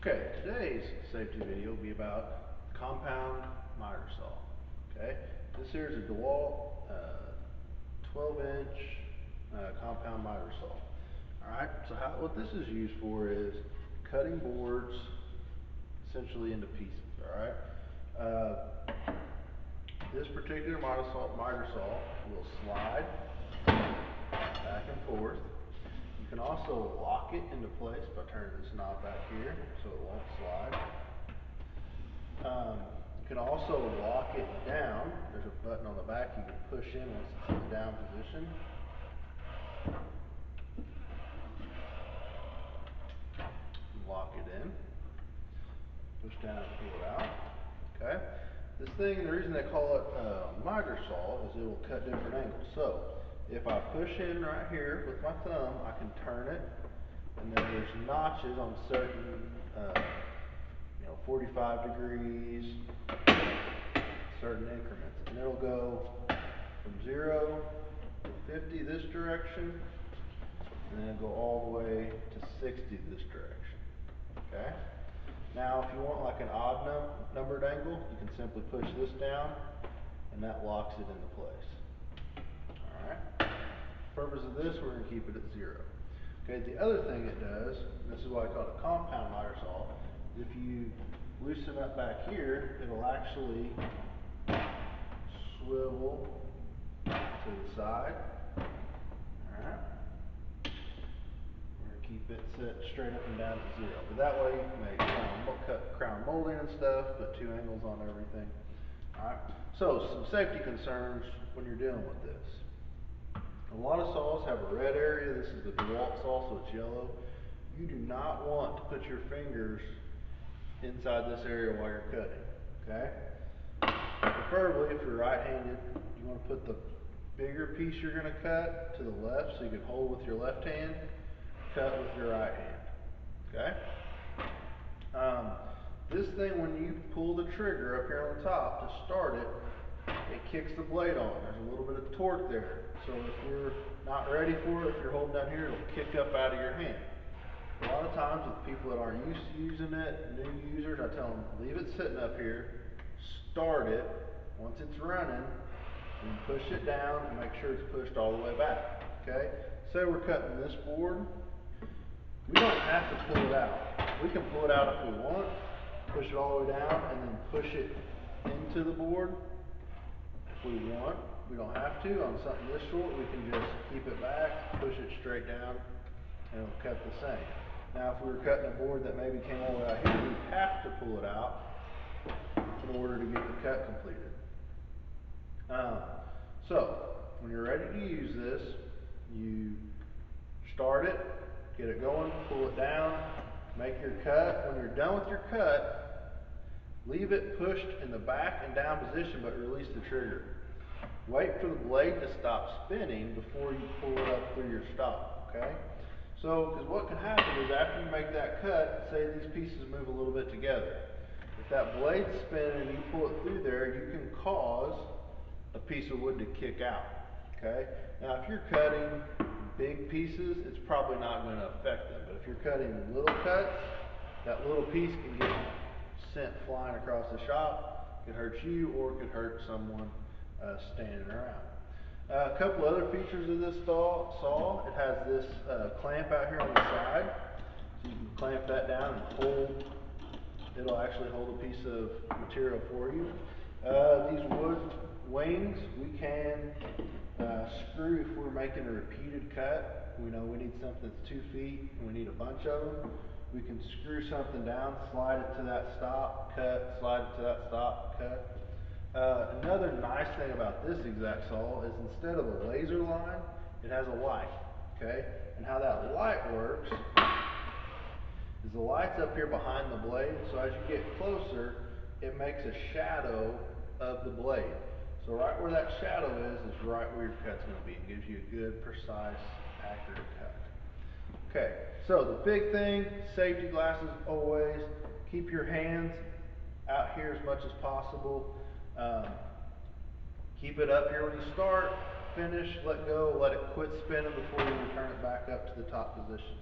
Okay, today's safety video will be about compound miter saw. Okay, this here is a DeWalt 12-inch compound miter saw. All right, so what this is used for is cutting boards essentially into pieces. All right, this particular miter saw will slide back and forth. You can also lock it into place by turning this knob back here so it won't slide. You can also lock it down. There's a button on the back you can push in once it's in the down position. Lock it in. Push down and pull it out. Okay. This thing, the reason they call it a miter saw is it will cut different angles. So if I push in right here with my thumb, I can turn it, and then there's notches on certain, 45 degrees, certain increments, and it'll go from 0 to 50 this direction, and then go all the way to 60 this direction. Okay? Now, if you want like an odd numbered angle, you can simply push this down, and that locks it into place. All right? For the purpose of this, we're going to keep it at 0. Okay, the other thing it does, and this is why I call it a compound miter saw, is if you loosen up back here, it'll actually swivel to the side. Alright. We're going to keep it set straight up and down at 0. But that way you can make crown molding and stuff, put 2 angles on everything. Alright. So some safety concerns when you're dealing with this. A lot of saws have a red area. This is the DeWalt saw, so it's yellow. You do not want to put your fingers inside this area while you're cutting. Okay? Preferably, if you're right-handed, you want to put the bigger piece you're going to cut to the left so you can hold with your left hand, cut with your right hand. Okay? This thing, when you pull the trigger up here on the top to start it, it kicks the blade on. There's a little bit of torque there. So if you're not ready for it, if you're holding down here, it'll kick up out of your hand. A lot of times with people that aren't used to using it, new users, I tell them, leave it sitting up here, start it. Once it's running, and push it down and make sure it's pushed all the way back. Okay? Say we're cutting this board, we don't have to pull it out. We can pull it out if we want, push it all the way down, and then push it into the board if we want. We don't have to. On something this short, we can just keep it back, push it straight down, and it'll cut the same. Now, if we were cutting a board that maybe came all the way out here, we'd have to pull it out in order to get the cut completed. So, when you're ready to use this, you start it, get it going, pull it down, make your cut. When you're done with your cut, leave it pushed in the back and down position, but release the trigger. Wait for the blade to stop spinning before you pull it up through your stop, okay? So, because what can happen is after you make that cut, say these pieces move a little bit together. If that blade's spinning and you pull it through there, you can cause a piece of wood to kick out, okay? Now, if you're cutting big pieces, it's probably not going to affect them. But if you're cutting little cuts, that little piece can get sent flying across the shop. It could hurt you or it could hurt someone standing around. A couple other features of this saw, it has this clamp out here on the side. So you can clamp that down and hold, it'll actually hold a piece of material for you. These wood wings, we can screw if we're making a repeated cut. We know we need something that's 2 feet and we need a bunch of them. We can screw something down, slide it to that stop, cut, slide it to that stop, cut. Another nice thing about this exact saw is instead of a laser line, it has a light, okay? And how that light works is the light's up here behind the blade, so as you get closer, it makes a shadow of the blade. So right where that shadow is right where your cut's going to be and gives you a good, precise, accurate cut. Okay, so the big thing, safety glasses always. Keep your hands out here as much as possible. Keep it up here when you start, finish, let go, let it quit spinning before you return it back up to the top position.